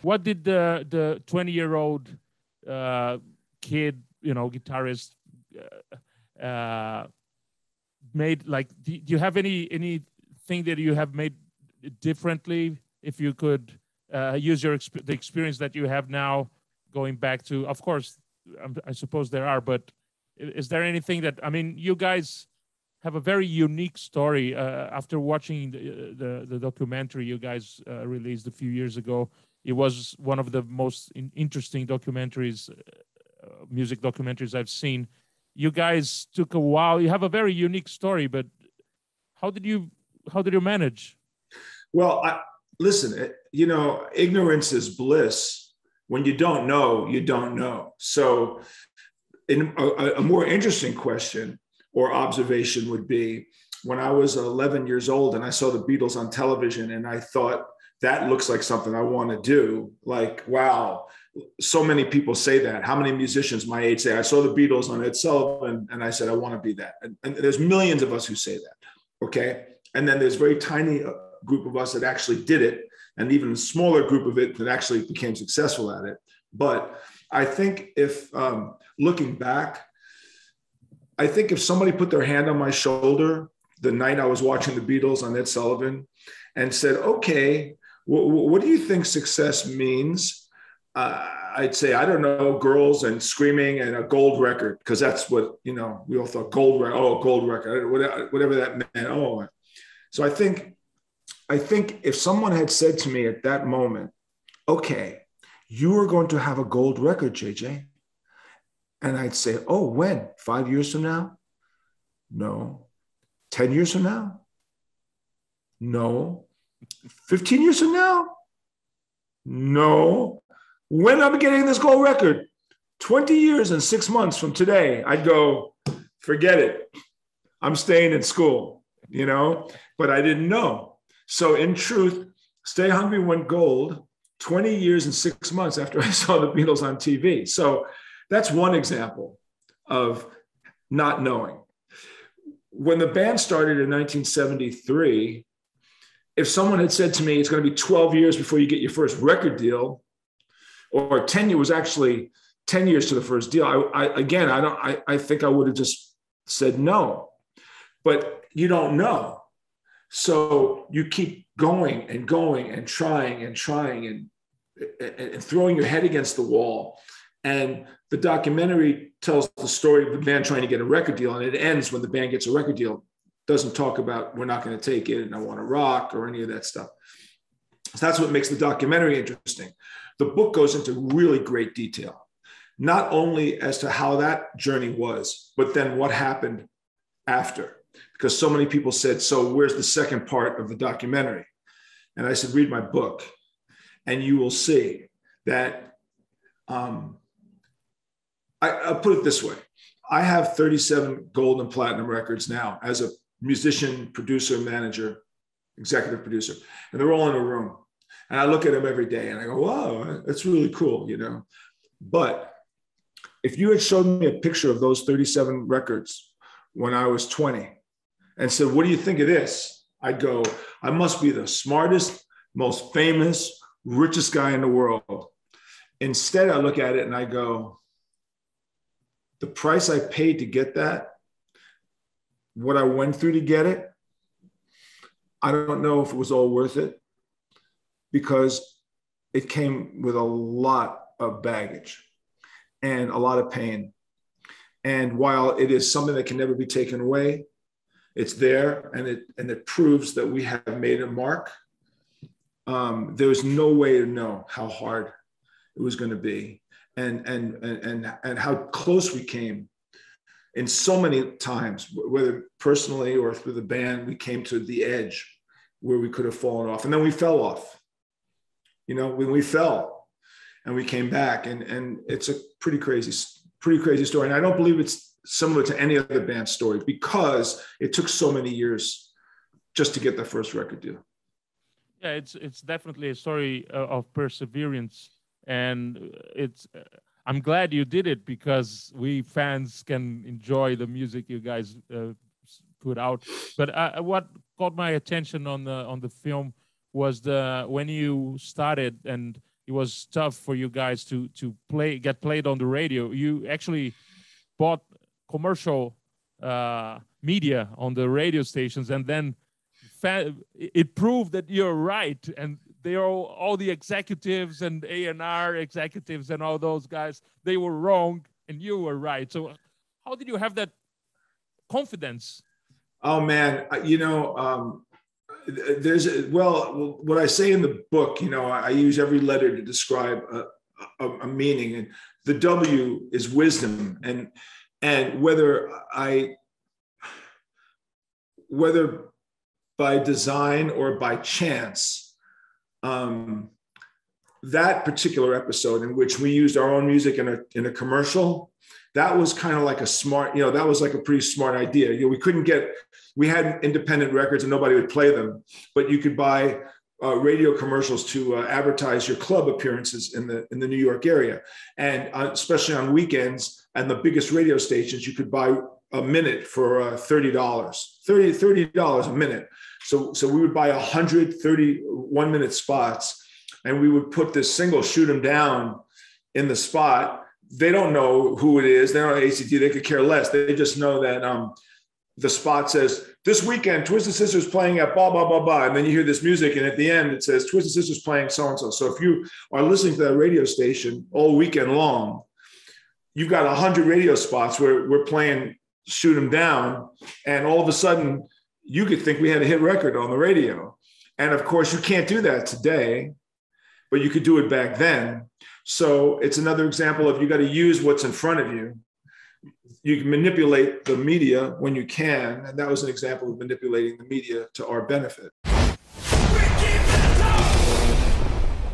What did the 20-year-old kid, guitarist, made? Like, do you have anything that you have made differently? If you could use the experience that you have now, going back to, of course, I suppose there are, but is there anything that, I mean, you guys have a very unique story. After watching the documentary you guys released a few years ago, it was one of the most interesting documentaries, music documentaries I've seen. You guys took a while. You have a very unique story, but how did you manage? Well, listen, ignorance is bliss. When you don't know, you don't know. So a more interesting question or observation would be, when I was 11 years old and I saw the Beatles on television and I thought, that looks like something I want to do. Like, wow, so many people say that. How many musicians my age say, I saw the Beatles on Ed Sullivan and I said, I want to be that. And there's millions of us who say that, okay? And then there's very tiny group of us that actually did it, and even a smaller group of it that actually became successful at it. But I think if, looking back, I think if somebody put their hand on my shoulder the night I was watching the Beatles on Ed Sullivan and said, okay, what do you think success means? I'd say, I don't know, girls and screaming and a gold record, because that's what, we all thought gold record, whatever that meant. Oh, so I think if someone had said to me at that moment, okay, you are going to have a gold record, JJ. And I'd say, oh, when? 5 years from now? No. 10 years from now? No. 15 years from now? No. When am I getting this gold record? 20 years and 6 months from today, I'd go, forget it. I'm staying in school, but I didn't know. So in truth, Stay Hungry went gold 20 years and 6 months after I saw the Beatles on TV. So that's one example of not knowing. When the band started in 1973, if someone had said to me, it's going to be 12 years before you get your first record deal, or 10 years, was actually 10 years to the first deal, I think I would have just said no. But you don't know. So you keep going and going and trying and throwing your head against the wall. And the documentary tells the story of the band trying to get a record deal, and it ends when the band gets a record deal. Doesn't talk about, we're not going to take it and I want to rock or any of that stuff. So that's what makes the documentary interesting. The book goes into really great detail, not only as to how that journey was, but then what happened after. Because so many people said, so where's the second part of the documentary? And I said, read my book and you will see that, I'll put it this way. I have 37 gold and platinum records now as a musician, producer, manager, executive producer, and they're all in a room. And I look at them every day and I go, wow, that's really cool, But if you had shown me a picture of those 37 records when I was 20 and said, what do you think of this? I'd go, I must be the smartest, most famous, richest guy in the world. Instead, I look at it and I go, the price I paid to get that, what I went through to get it, I don't know if it was all worth it, because it came with a lot of baggage and a lot of pain. And while it is something that can never be taken away, it's there and it proves that we have made a mark. There's no way to know how hard it was going to be and how close we came in so many times, whether personally or through the band. We came to the edge where we could have fallen off, and then we fell off. When we fell and we came back, and it's a pretty crazy story. And I don't believe it's similar to any other band story, because it took so many years just to get the first record deal. Yeah, it's definitely a story of perseverance, and I'm glad you did it, because we fans can enjoy the music you guys put out. But what caught my attention on the film was when you started, and it was tough for you guys to get played on the radio. You actually bought commercial media on the radio stations, and then it proved that you're right, and they are all the executives and A&R executives and all those guys, they were wrong and you were right. So how did you have that confidence? Oh man, what I say in the book, I use every letter to describe a meaning, and the W is wisdom, and whether by design or by chance, that particular episode in which we used our own music in a commercial, that was kind of like a smart, that was like a pretty smart idea. We had independent records and nobody would play them, but you could buy radio commercials to advertise your club appearances in the New York area. And especially on weekends and the biggest radio stations, you could buy a minute for $30 a minute. So we would buy 130 1-minute spots, and we would put this single "Shoot 'Em Down" in the spot. They don't know who it is. They don't know ACT. They could care less. They just know that the spot says, "This weekend, Twisted Sister's playing at blah, blah, blah, blah." And then you hear this music, and at the end it says, "Twisted Sister's playing so-and-so." So if you are listening to that radio station all weekend long, you've got 100 radio spots where we're playing "Shoot 'Em Down." And all of a sudden, you could think we had a hit record on the radio. And of course, you can't do that today, but you could do it back then. So it's another example of you got to use what's in front of you. You can manipulate the media when you can. And that was an example of manipulating the media to our benefit.